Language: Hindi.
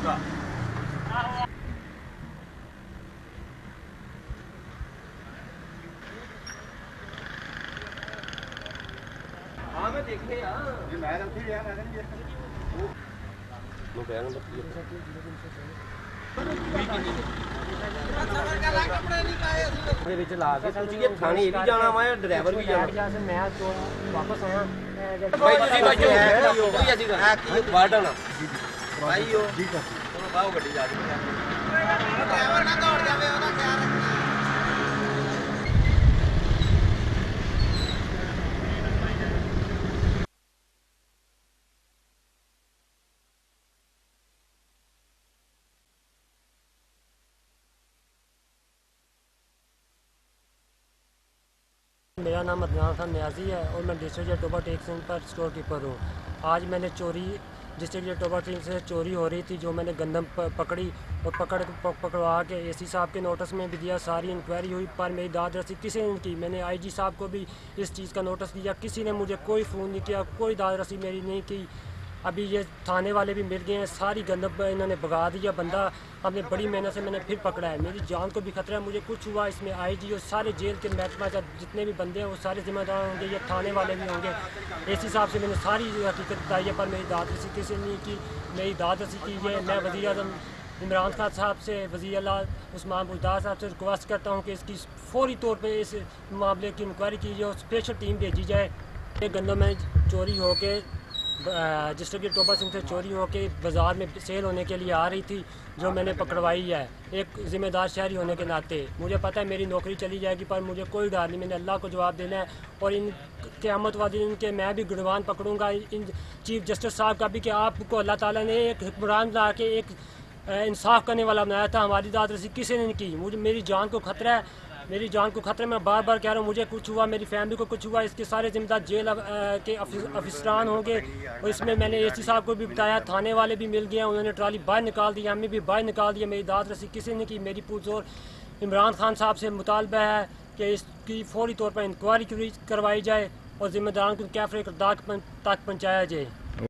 हाँ मैं देखने यार ये मैं तो फिर यार वो बैग में ਉਹਦੇ ਵਿੱਚ ਲਾ ਕੇ ਪੁੱਛੀਏ ਥਾਣੇ ਇਹ ਵੀ ਜਾਣਾ ਵਾ ਡਰਾਈਵਰ ਵੀ ਜਾਣਾ ਮੈਂ ਤੋਂ ਵਾਪਸ ਆਇਆ ਭਾਈ ਤੁਸੀਂ ਬਾਜੋ ਕੋਈ ਅਸੀਂ ਵਾਰਡਨ ਭਾਈ ਉਹ ਜੀ ਸਰ ਚਲੋ ਬਾਹੋ ਗੱਡੀ ਜਾ ਰਹੀ ਹੈ ਡਰਾਈਵਰ ਨਾ ਦੌੜ ਜਾਵੇ ਉਹਦਾ ਖਿਆਲ ਰੱਖਣਾ। मेरा नाम अदनान खान न्याजी है और मैं डिस्ट्रिक्ट टोबा टेक्स पर स्टोर कीपर हूँ। आज मैंने चोरी डिस्ट्रिक्ट टोबा टेक्स से चोरी हो रही थी जो मैंने गंदम पकड़ी और पकड़वा के एसी साहब के नोटिस में भी दिया। सारी इंक्वायरी हुई पर मेरी दाद रसी किसी ने नहीं की। मैंने आईजी साहब को भी इस चीज़ का नोटिस दिया, किसी ने मुझे कोई फ़ोन नहीं किया, कोई दाद रसी मेरी नहीं की। अभी ये थाने वाले भी मिल गए हैं, सारी गंदम इन्होंने भगा दिया। बंदा हमने बड़ी मेहनत से मैंने फिर पकड़ा है। मेरी जान को भी खतरा है, मुझे कुछ हुआ इसमें आईजी और सारे जेल के महकमा जितने भी बंदे हैं वो सारे जिम्मेदार होंगे, ये थाने वाले भी होंगे। एसी साहब से मैंने सारी हकीकत बताई है पर मेरी दाद रसी किसी नहीं की। मेरी दाद रसी की है। मैं वज़ीर आज़म इमरान खान साहब से, वज़ीर आला उस्मान बुज़दार साहब से रिक्वेस्ट करता हूँ कि इसकी फौरी तौर पर इस मामले की इंक्वायरी की जाए और स्पेशल टीम भेजी जाए। ये गंदम में चोरी हो के डिस्ट्रिक्ट टोबा सिंह से चोरी हो के बाज़ार में सेल होने के लिए आ रही थी जो मैंने पकड़वाई है। एक ज़िम्मेदार शहरी होने के नाते मुझे पता है मेरी नौकरी चली जाएगी पर मुझे कोई डर नहीं। मैंने अल्लाह को जवाब देना है और इन क़यामत वाले दिन के मैं भी गुणगान पकड़ूंगा इन चीफ जस्टिस साहब का भी कि आपको अल्लाह ताला ने एक हुक्मरान ला के एक इंसाफ करने वाला बनाया था। हमारी दाद रसी किसी ने नहीं की। मुझे मेरी जान को खतरा है, मेरी जान को खतरे में बार बार कह रहा हूँ। मुझे कुछ हुआ, मेरी फैमिली को कुछ हुआ, इसके सारे जिम्मेदार जेल के अफसरान होंगे। और इसमें मैंने एसी साहब को भी बताया, थाने वाले भी मिल गए, उन्होंने ट्राली बाहर निकाल दी, हमें भी बाहर निकाल दिया। मेरी दाद रसी किसी ने की। मेरी पुरजोर इमरान खान साहब से मुतालबा है कि इसकी फौरी तौर पर इंक्वायरी करवाई जाए और जिम्मेदारों को कैफरे तक पहुँचाया जाए।